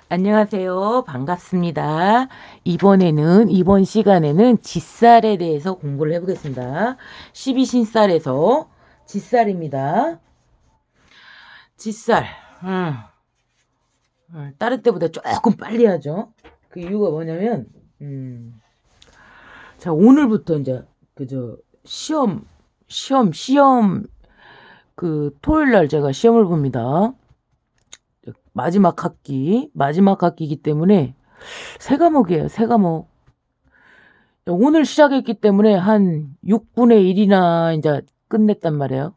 안녕하세요. 반갑습니다. 이번 시간에는 짓살에 대해서 공부를 해보겠습니다. 12신살에서 짓살입니다. 짓살. 다른 때보다 조금 빨리 하죠. 그 이유가 뭐냐면, 자, 오늘부터 이제, 시험, 토요일 날 제가 시험을 봅니다. 마지막 학기이기 때문에 세 과목이에요. 세 과목. 오늘 시작했기 때문에 한 6분의 1이나 이제 끝냈단 말이에요.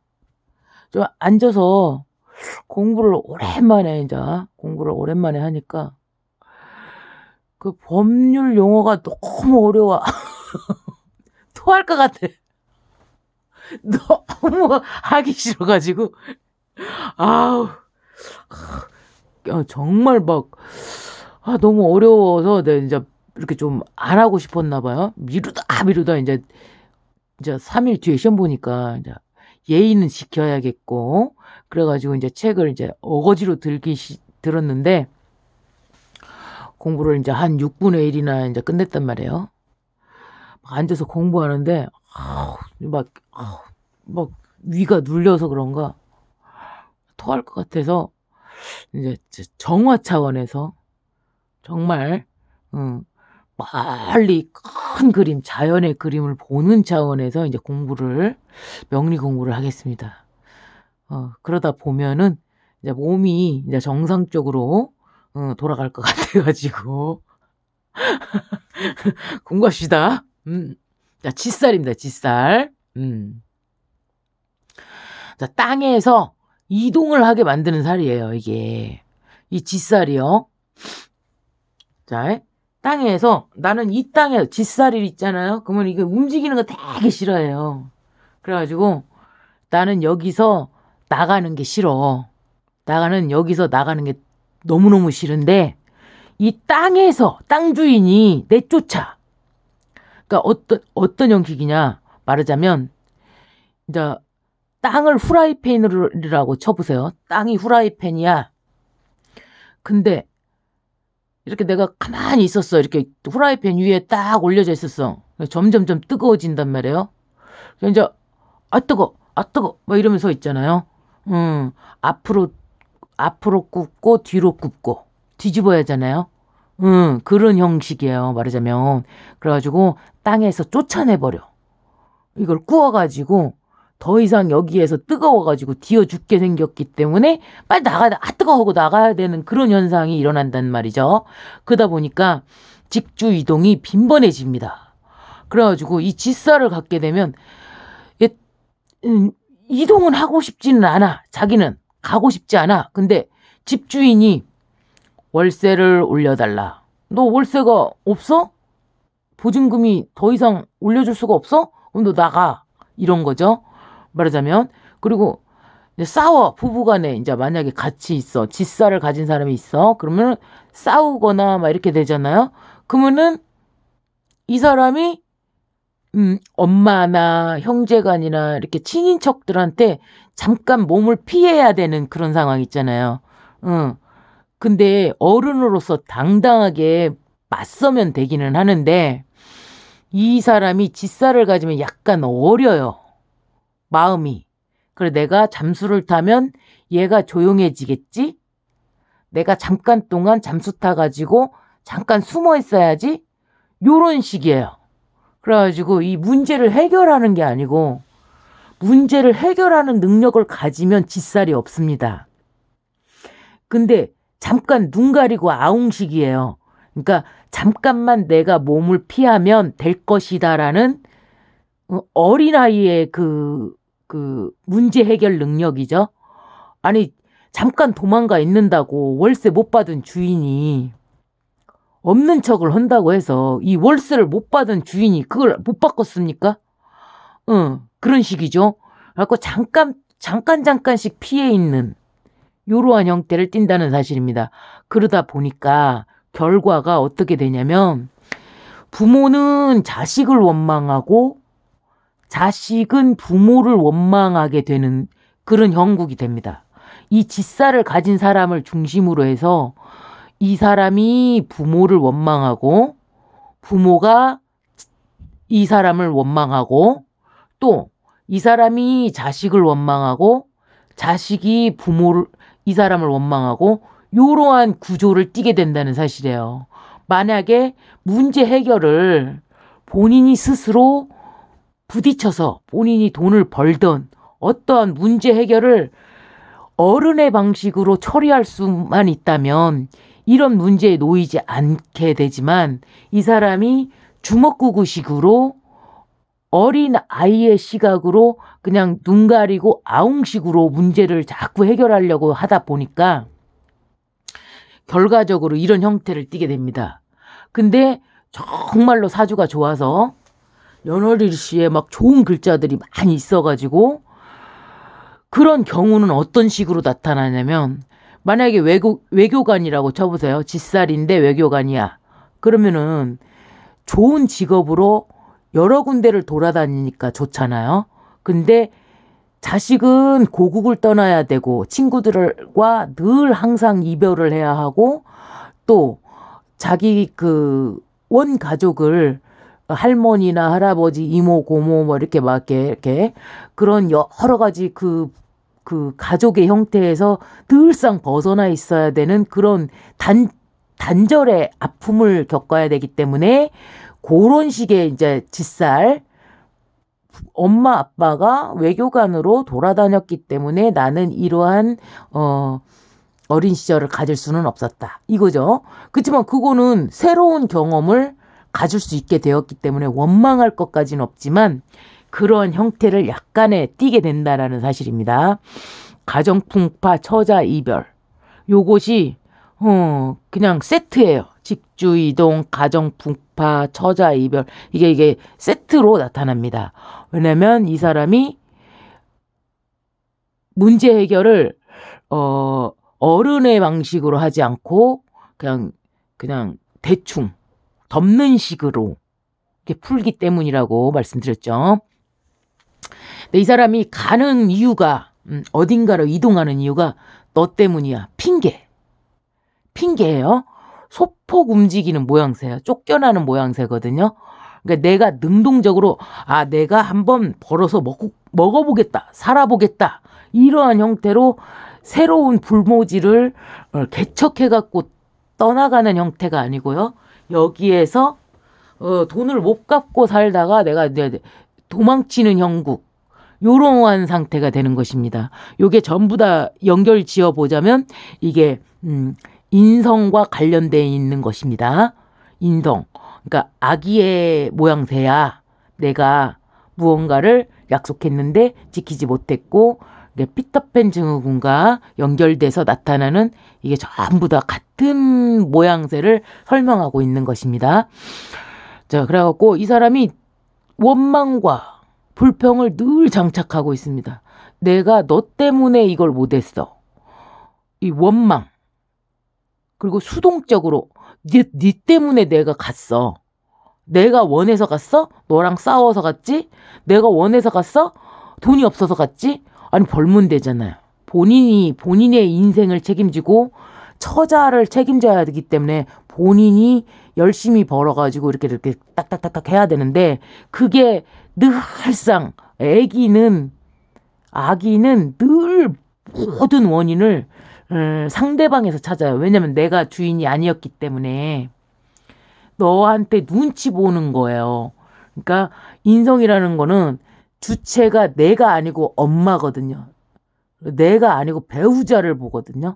좀 앉아서 공부를 오랜만에 하니까 그 법률 용어가 너무 어려워. 토할 것 같아. 너무 하기 싫어가지고. 아우. 정말 너무 어려워서 내가 이제 이렇게 좀 안 하고 싶었나 봐요. 미루다 이제 3일 뒤에 시험 보니까 이제 예의는 지켜야겠고 그래가지고 이제 책을 이제 어거지로 들었는데 공부를 이제 한 6분의 1이나 이제 끝냈단 말이에요. 앉아서 공부하는데 막 위가 눌려서 그런가 토할 것 같아서 이제 정화 차원에서 정말 빨리 큰 그림, 자연의 그림을 보는 차원에서 이제 명리 공부를 하겠습니다. 그러다 보면은 이제 몸이 이제 정상적으로 돌아갈 것 같아가지고 공부합시다. 자, 짓살입니다. 짓살. 자, 땅에서 이동을 하게 만드는 살이에요, 이게. 이 짓살이요. 자, 땅에서, 나는 이 땅에 짓살이 있잖아요? 그러면 이게 움직이는 거 되게 싫어해요. 그래가지고, 나는 여기서 나가는 게 싫어. 여기서 나가는 게 너무너무 싫은데, 이 땅에서, 땅 주인이 내쫓아. 그러니까 어떤 형식이냐, 말하자면, 이제, 땅을 후라이팬이라고 쳐보세요. 땅이 후라이팬이야. 근데 이렇게 내가 가만히 있었어. 이렇게 후라이팬 위에 딱 올려져 있었어. 점점점 뜨거워진단 말이에요. 이제 아 뜨거 막 이러면서 있잖아요. 앞으로 굽고 뒤로 굽고 뒤집어야 하잖아요. 그런 형식이에요. 말하자면. 그래가지고 땅에서 쫓아내버려. 이걸 구워가지고 더 이상 여기에서 뜨거워가지고 뒤어 죽게 생겼기 때문에 빨리 뜨거워하고 나가야 되는 그런 현상이 일어난단 말이죠. 그러다 보니까 직주 이동이 빈번해집니다. 그래가지고 이 짓살을 갖게 되면 이동은 하고 싶지는 않아. 자기는 가고 싶지 않아. 근데 집주인이 월세를 올려달라. 너 월세가 없어? 보증금이 더 이상 올려줄 수가 없어? 그럼 너 나가. 이런 거죠. 말하자면. 그리고 이제 싸워. 부부간에 이제 만약에 같이 있어. 짓살을 가진 사람이 있어. 그러면 싸우거나 막 이렇게 되잖아요. 그러면은 이 사람이 엄마나 형제간이나 이렇게 친인척들한테 잠깐 몸을 피해야 되는 그런 상황 있잖아요. 근데 어른으로서 당당하게 맞서면 되기는 하는데 이 사람이 짓살을 가지면 약간 어려요. 마음이. 그래 내가 잠수를 타면 얘가 조용해지겠지? 내가 잠깐 동안 잠수 타가지고 잠깐 숨어 있어야지? 요런 식이에요. 그래가지고 이 문제를 해결하는 게 아니고 문제를 해결하는 능력을 가지면 짓살이 없습니다. 근데 잠깐 눈 가리고 아웅식이에요. 그러니까 잠깐만 내가 몸을 피하면 될 것이다라는 어린아이의 그 문제 해결 능력이죠. 아니, 잠깐 도망가 있는다고 월세 못 받은 주인이 없는 척을 한다고 해서 이 월세를 못 받은 주인이 그걸 못 바꿨습니까? 그런 식이죠. 그래갖고 잠깐씩 피해 있는 요러한 형태를 띈다는 사실입니다. 그러다 보니까 결과가 어떻게 되냐면 부모는 자식을 원망하고 자식은 부모를 원망하게 되는 그런 형국이 됩니다. 이 짓살을 가진 사람을 중심으로 해서 이 사람이 부모를 원망하고 부모가 이 사람을 원망하고 또 이 사람이 자식을 원망하고 자식이 부모를 이 사람을 원망하고 이러한 구조를 띠게 된다는 사실이에요. 만약에 문제 해결을 본인이 스스로 부딪혀서 본인이 돈을 벌던 어떠한 문제 해결을 어른의 방식으로 처리할 수만 있다면 이런 문제에 놓이지 않게 되지만 이 사람이 주먹구구식으로 어린 아이의 시각으로 그냥 눈 가리고 아웅식으로 문제를 자꾸 해결하려고 하다 보니까 결과적으로 이런 형태를 띠게 됩니다. 근데 정말로 사주가 좋아서 연월일시에 막 좋은 글자들이 많이 있어가지고 그런 경우는 어떤 식으로 나타나냐면 만약에 외교관이라고 쳐보세요. 짓살인데 외교관이야. 그러면은 좋은 직업으로 여러 군데를 돌아다니니까 좋잖아요. 근데 자식은 고국을 떠나야 되고 친구들과 늘 항상 이별을 해야 하고 또 자기 그 원 가족을 할머니나 할아버지, 이모, 고모 뭐 이렇게 막 이렇게 그런 여러 가지 그 가족의 형태에서 늘상 벗어나 있어야 되는 그런 단절의 아픔을 겪어야 되기 때문에 그런 식의 이제 짓살 엄마 아빠가 외교관으로 돌아다녔기 때문에 나는 이러한 어린 시절을 가질 수는 없었다 이거죠. 그렇지만 그거는 새로운 경험을 가질 수 있게 되었기 때문에 원망할 것까지는 없지만 그런 형태를 약간의 띠게 된다라는 사실입니다. 가정풍파 처자 이별 요것이 그냥 세트예요. 직주이동, 가정풍파, 처자 이별 이게 세트로 나타납니다. 왜냐면 이 사람이 문제 해결을 어른의 방식으로 하지 않고 그냥 대충 덮는 식으로 이렇게 풀기 때문이라고 말씀드렸죠. 근데 이 사람이 가는 이유가 어딘가로 이동하는 이유가 너 때문이야. 핑계예요. 소폭 움직이는 모양새야. 쫓겨나는 모양새거든요. 그러니까 내가 능동적으로 내가 한번 벌어서 먹어보겠다. 살아보겠다. 이러한 형태로 새로운 불모지를 개척해갖고 떠나가는 형태가 아니고요. 여기에서 돈을 못 갚고 살다가 내가 이제 도망치는 형국 요러한 상태가 되는 것입니다. 요게 전부 다 연결 지어 보자면 이게 인성과 관련되어 있는 것입니다. 인성. 그러니까 아기의 모양새야. 내가 무언가를 약속했는데 지키지 못했고 피터팬 증후군과 연결돼서 나타나는 이게 전부 다 같은 모양새를 설명하고 있는 것입니다. 자, 그래갖고 이 사람이 원망과 불평을 늘 장착하고 있습니다. 내가 너 때문에 이걸 못했어. 이 원망. 그리고 수동적으로 네 때문에 내가 갔어. 내가 원해서 갔어? 너랑 싸워서 갔지? 내가 원해서 갔어? 돈이 없어서 갔지? 아니 벌면 되잖아요. 본인의 인생을 책임지고 처자를 책임져야 되기 때문에 본인이 열심히 벌어가지고 이렇게 딱딱딱딱 해야 되는데 그게 늘상 아기는 늘 모든 원인을 상대방에서 찾아요. 왜냐면 내가 주인이 아니었기 때문에 너한테 눈치 보는 거예요. 그러니까 인성이라는 거는 주체가 내가 아니고 엄마거든요. 내가 아니고 배우자를 보거든요.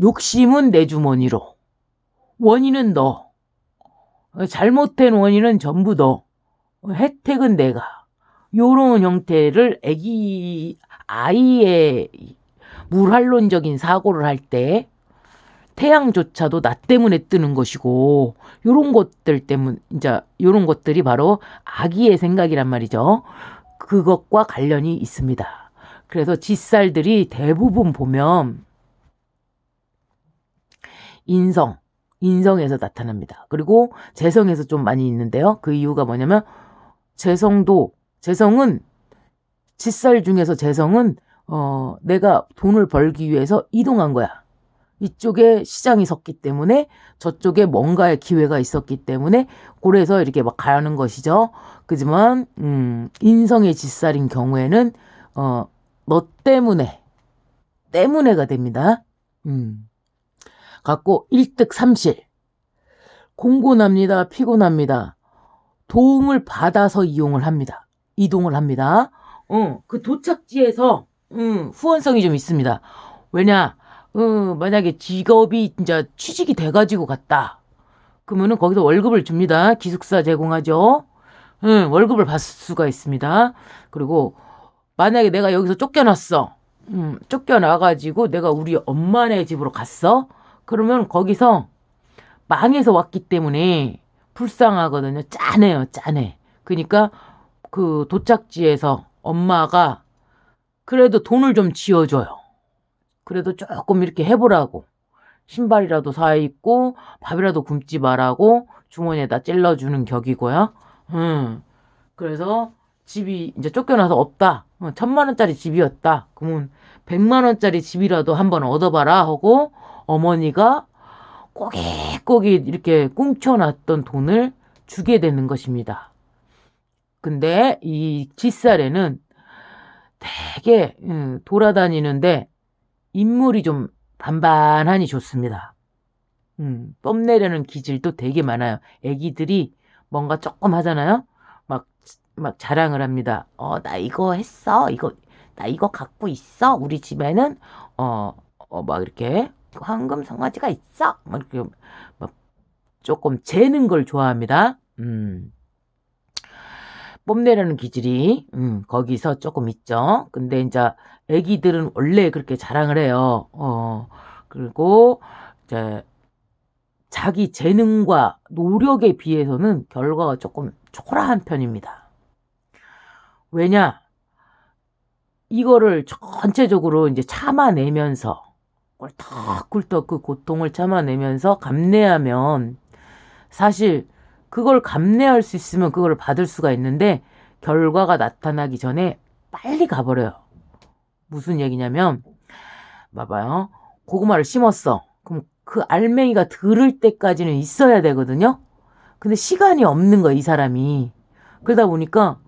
욕심은 내 주머니로. 원인은 너. 잘못된 원인은 전부 너. 혜택은 내가. 요런 형태를 아이의 물환론적인 사고를 할 때 태양조차도 나 때문에 뜨는 것이고 요런 것들 때문 이제 요런 것들이 바로 아기의 생각이란 말이죠. 그것과 관련이 있습니다. 그래서 짓살들이 대부분 보면 인성에서 나타납니다. 그리고 재성에서 좀 많이 있는데요. 그 이유가 뭐냐면 재성은 짓살 중에서 재성은 내가 돈을 벌기 위해서 이동한 거야. 이쪽에 시장이 섰기 때문에 저쪽에 뭔가의 기회가 있었기 때문에 그래서 이렇게 막 가는 것이죠. 그지만 인성의 짓살인 경우에는 너 때문에가 됩니다. 갖고 일득삼실 공곤합니다. 피곤합니다. 도움을 받아서 이동을 합니다. 그 도착지에서 후원성이 좀 있습니다. 왜냐 만약에 직업이 이제 취직이 돼가지고 갔다. 그러면은 거기서 월급을 줍니다. 기숙사 제공하죠. 월급을 받을 수가 있습니다. 그리고 만약에 내가 여기서 쫓겨났어. 쫓겨나가지고 내가 우리 엄마네 집으로 갔어. 그러면 거기서 망해서 왔기 때문에 불쌍하거든요. 짠해요, 짠해. 그러니까 그 도착지에서 엄마가 그래도 돈을 좀 지어줘요. 그래도 조금 이렇게 해보라고. 신발이라도 사 입고 밥이라도 굶지 말라고 주머니에다 찔러주는 격이고요. 그래서 집이 이제 쫓겨나서 없다. 1,000만 원짜리 집이었다. 그러면 100만 원짜리 집이라도 한번 얻어봐라 하고 어머니가 꼬깃꼬깃 이렇게 꿍쳐놨던 돈을 주게 되는 것입니다. 근데 이 짓살에는 되게 돌아다니는데 인물이 좀 반반하니 좋습니다. 뽐내려는 기질도 되게 많아요. 애기들이 뭔가 조금 하잖아요. 막 자랑을 합니다. 나 이거 했어. 나 이거 갖고 있어. 우리 집에는 막 이렇게 황금 송아지가 있어. 막 이렇게 막 조금 재는 걸 좋아합니다. 뽐내려는 기질이 거기서 조금 있죠. 근데 이제 애기들은 원래 그렇게 자랑을 해요. 그리고 이제 자기 재능과 노력에 비해서는 결과가 조금 초라한 편입니다. 왜냐? 이거를 전체적으로 이제 참아내면서 꿀떡꿀떡 그 고통을 참아내면서 감내하면 사실 그걸 감내할 수 있으면 그걸 받을 수가 있는데 결과가 나타나기 전에 빨리 가버려요. 무슨 얘기냐면 봐봐요. 고구마를 심었어. 그럼 그 알맹이가 들을 때까지는 있어야 되거든요. 근데 시간이 없는 거야, 이 사람이. 그러다 보니까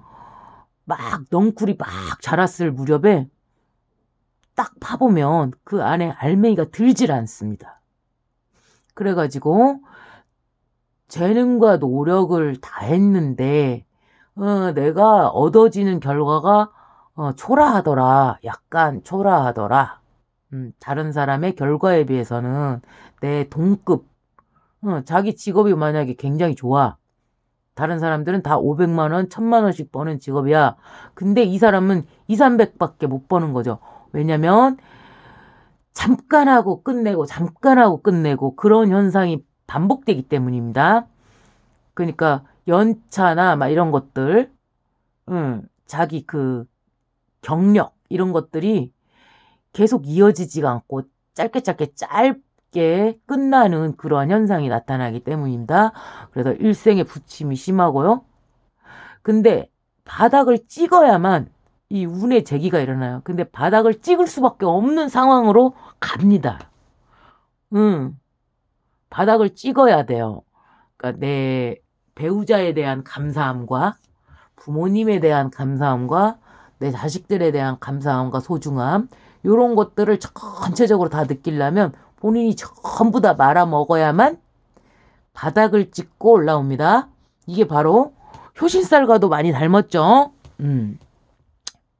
막 넝쿨이 막 자랐을 무렵에 딱 파보면 그 안에 알맹이가 들질 않습니다. 그래가지고 재능과 노력을 다 했는데 내가 얻어지는 결과가 초라하더라. 약간 초라하더라. 다른 사람의 결과에 비해서는 내 동급 자기 직업이 만약에 굉장히 좋아. 다른 사람들은 다 500만 원, 1000만 원씩 버는 직업이야. 근데 이 사람은 2, 300밖에 못 버는 거죠. 왜냐면 잠깐 하고 끝내고 그런 현상이 반복되기 때문입니다. 그러니까 연차나 막 이런 것들, 자기 그 경력 이런 것들이 계속 이어지지가 않고 짧게 끝나는 그러한 현상이 나타나기 때문입니다. 그래서 일생의 부침이 심하고요. 근데 바닥을 찍어야만 이 운의 재기가 일어나요. 근데 바닥을 찍을 수밖에 없는 상황으로 갑니다. 바닥을 찍어야 돼요. 그러니까 내 배우자에 대한 감사함과 부모님에 대한 감사함과 내 자식들에 대한 감사함과 소중함 이런 것들을 전체적으로 다 느끼려면 본인이 전부 다 말아먹어야만 바닥을 찍고 올라옵니다. 이게 바로 효신살과도 많이 닮았죠.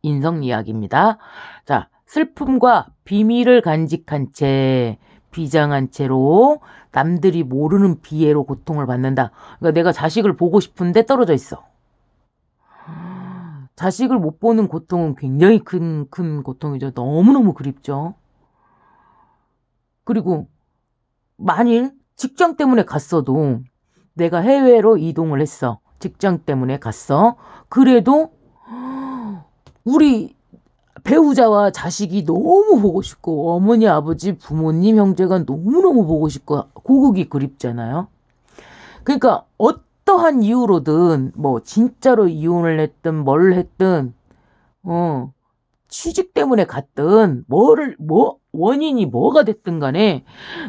인성 이야기입니다. 자, 슬픔과 비밀을 간직한 채 비장한 채로 남들이 모르는 비애로 고통을 받는다. 그러니까 내가 자식을 보고 싶은데 떨어져 있어. 자식을 못 보는 고통은 굉장히 큰 고통이죠. 너무너무 그립죠. 그리고 만일 직장 때문에 갔어도 내가 해외로 이동을 했어. 직장 때문에 갔어. 그래도 우리 배우자와 자식이 너무 보고 싶고 어머니, 아버지, 부모님, 형제가 너무너무 보고 싶고 고국이 그립잖아요. 그러니까 어떠한 이유로든 뭐 진짜로 이혼을 했든 뭘 했든 취직 때문에 갔든 원인이 뭐가 됐든 간에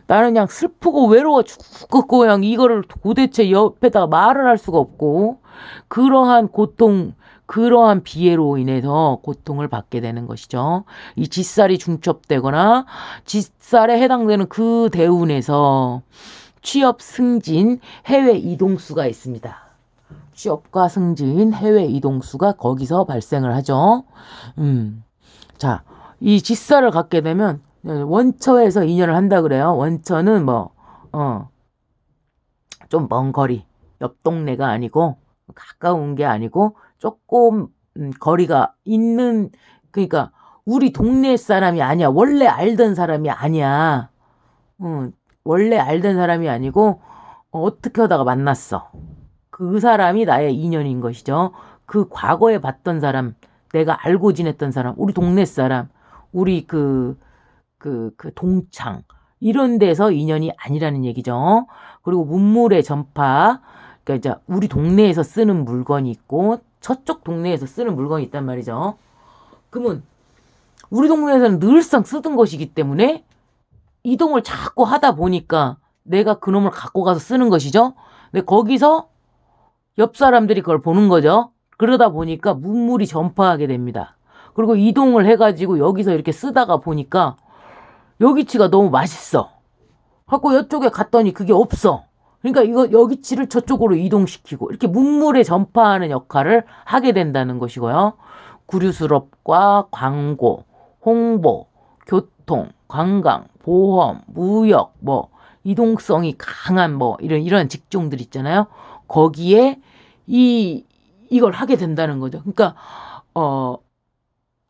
나는 그냥 슬프고 외로워 죽겠고 그냥 이거를 도대체 옆에다가 말을 할 수가 없고 그러한 고통, 그러한 비애로 인해서 고통을 받게 되는 것이죠. 이 짓살이 중첩되거나 짓살에 해당되는 그 대운에서 취업 승진, 해외 이동수가 있습니다. 취업과 승진, 해외 이동수가 거기서 발생을 하죠. 자, 이 짓살을 갖게 되면 원처에서 인연을 한다 그래요. 원처는 좀 먼 거리, 옆 동네가 아니고 가까운 게 아니고 조금 거리가 있는, 그러니까 우리 동네 사람이 아니야. 원래 알던 사람이 아니야. 원래 알던 사람이 아니고 어떻게 하다가 만났어. 그 사람이 나의 인연인 것이죠. 그 과거에 봤던 사람, 내가 알고 지냈던 사람, 우리 동네 사람, 우리 그 동창, 이런 데서 인연이 아니라는 얘기죠. 그리고 문물의 전파, 그러니까 이제 우리 동네에서 쓰는 물건이 있고 저쪽 동네에서 쓰는 물건이 있단 말이죠. 그러면 우리 동네에서는 늘상 쓰던 것이기 때문에 이동을 자꾸 하다 보니까 내가 그놈을 갖고 가서 쓰는 것이죠. 근데 거기서 옆 사람들이 그걸 보는 거죠. 그러다 보니까 문물이 전파하게 됩니다. 그리고 이동을 해가지고 여기서 이렇게 쓰다가 보니까 여기치가 너무 맛있어. 하고 이쪽에 갔더니 그게 없어. 그러니까 이거 여기치를 저쪽으로 이동시키고 이렇게 문물에 전파하는 역할을 하게 된다는 것이고요. 구류수업과 광고, 홍보, 교통, 관광, 보험, 무역, 이동성이 강한 이런 직종들 있잖아요. 거기에 이걸 하게 된다는 거죠. 그러니까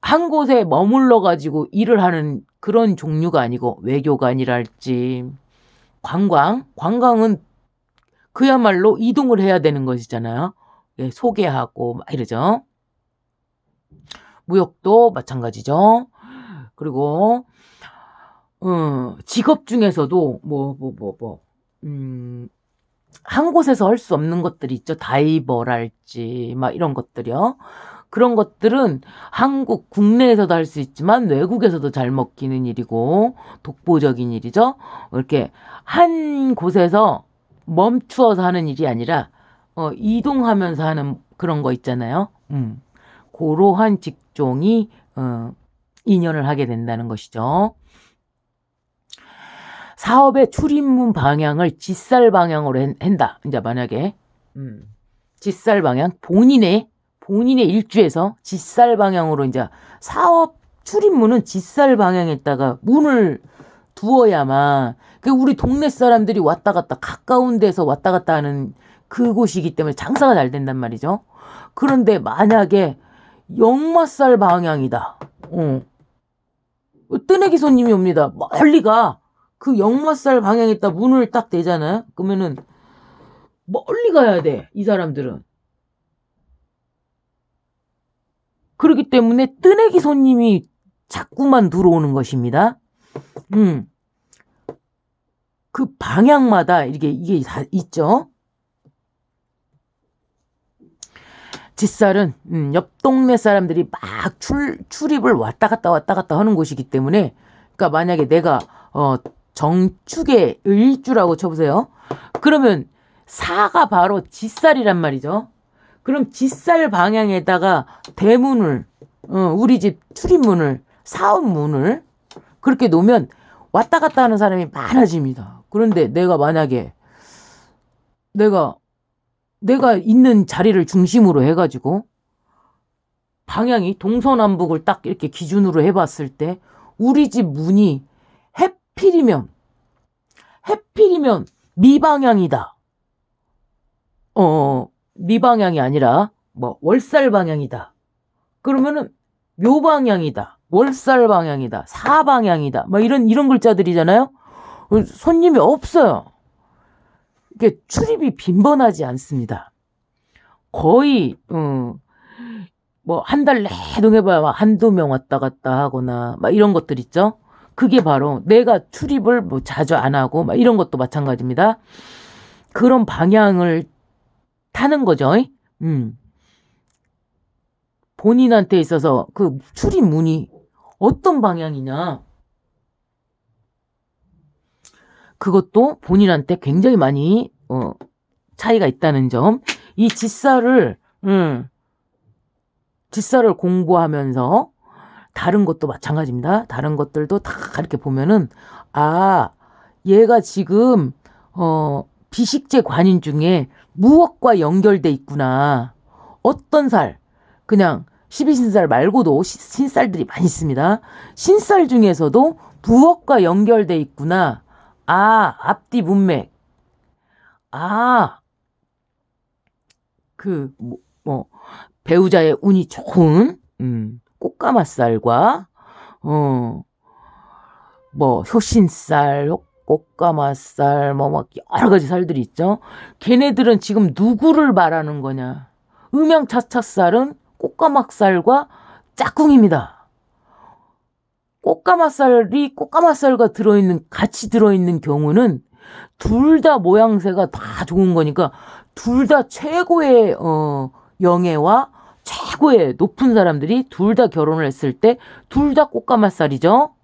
한 곳에 머물러 가지고 일을 하는 그런 종류가 아니고 외교관이랄지 관광은 그야말로 이동을 해야 되는 것이잖아요. 예, 소개하고 막 이러죠. 무역도 마찬가지죠. 그리고 직업 중에서도 한 곳에서 할 수 없는 것들이 있죠. 다이버랄지 막 이런 것들이요. 그런 것들은 국내에서도 할 수 있지만 외국에서도 잘 먹히는 일이고 독보적인 일이죠. 이렇게 한 곳에서 멈추어서 하는 일이 아니라 이동하면서 하는 그런 거 있잖아요. 그러한 직종이 인연을 하게 된다는 것이죠. 사업의 출입문 방향을 짓살 방향으로 한다. 이제 만약에 짓살 방향, 본인의 일주에서 짓살 방향으로 이제 사업 출입문은 짓살 방향에다가 문을 두어야만 우리 동네 사람들이 왔다 갔다 가까운 데서 왔다 갔다 하는 그곳이기 때문에 장사가 잘 된단 말이죠. 그런데 만약에 역마살 방향이다. 뜨내기 손님이 옵니다. 멀리가 그 역마살 방향에다 문을 딱 대잖아요. 그러면은 멀리 가야 돼. 이 사람들은. 그렇기 때문에 뜨내기 손님이 자꾸만 들어오는 것입니다. 그 방향마다 이게 다 있죠. 짓살은 옆 동네 사람들이 막 출입을 왔다 갔다 하는 곳이기 때문에, 그러니까 만약에 내가 정축의 일주라고 쳐보세요. 그러면 사가 바로 짓살이란 말이죠. 그럼 짓살 방향에다가 대문을 우리 집 출입문을 사업문을 그렇게 놓으면 왔다 갔다 하는 사람이 많아집니다. 그런데 내가 만약에 내가 있는 자리를 중심으로 해가지고 방향이 동서남북을 딱 이렇게 기준으로 해봤을 때 우리 집 문이 해필이면 미방향이다. 미방향이 아니라 월살 방향이다. 그러면은 묘방향이다. 월살 방향이다. 사방향이다. 이런 글자들이잖아요. 손님이 없어요. 이게 출입이 빈번하지 않습니다. 거의 한 달 내동 해봐야 한두 명 왔다 갔다 하거나 이런 것들 있죠. 그게 바로 내가 출입을 자주 안 하고 이런 것도 마찬가지입니다. 그런 방향을 타는 거죠. 본인한테 있어서 그 출입문이 어떤 방향이냐, 그것도 본인한테 굉장히 많이 차이가 있다는 점. 이 지사를 공부하면서 다른 것도 마찬가지입니다. 다른 것들도 다 이렇게 보면은 얘가 지금 비식재 관인 중에 무엇과 연결돼 있구나. 어떤 살, 그냥 12신살 말고도 신살들이 많이 있습니다. 신살 중에서도 무엇과 연결돼 있구나. 앞뒤 문맥. 배우자의 운이 좋은 꽃가마살과 효신살, 꽃가마살, 막 여러 가지 살들이 있죠. 걔네들은 지금 누구를 말하는 거냐? 음양차차살은 꽃가마살과 짝꿍입니다. 꽃가마살과 같이 들어있는 경우는 둘 다 모양새가 다 좋은 거니까 둘 다 최고의 영예와 최고의 높은 사람들이 둘 다 결혼을 했을 때 둘 다 꽃가마살이죠.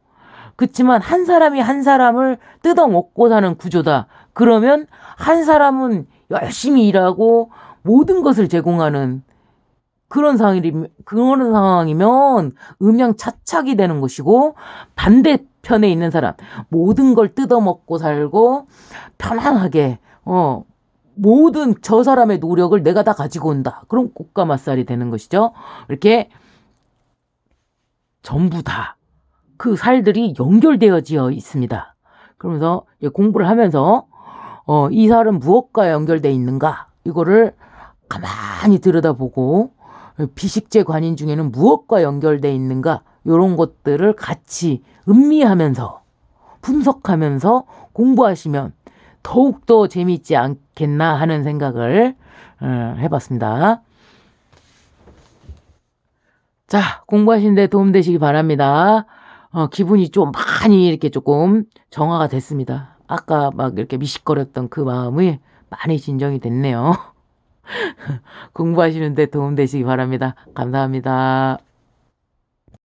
그렇지만 한 사람이 한 사람을 뜯어먹고 사는 구조다. 그러면 한 사람은 열심히 일하고 모든 것을 제공하는 그런 상황이면 음양차착이 되는 것이고, 반대편에 있는 사람 모든 걸 뜯어먹고 살고 편안하게 모든 저 사람의 노력을 내가 다 가지고 온다. 그럼 꽃가마살이 되는 것이죠. 이렇게 전부 다 그 살들이 연결되어져 있습니다. 그러면서 공부를 하면서 이 살은 무엇과 연결되어 있는가, 이거를 가만히 들여다보고 비식재 관인 중에는 무엇과 연결되어 있는가, 이런 것들을 같이 음미하면서 분석하면서 공부하시면 더욱더 재미있지 않겠나 하는 생각을 해봤습니다. 자, 공부하시는데 도움되시기 바랍니다. 기분이 좀 많이 이렇게 조금 정화가 됐습니다. 아까 막 이렇게 미식거렸던 그 마음이 많이 진정이 됐네요. 공부하시는데 도움되시기 바랍니다. 감사합니다.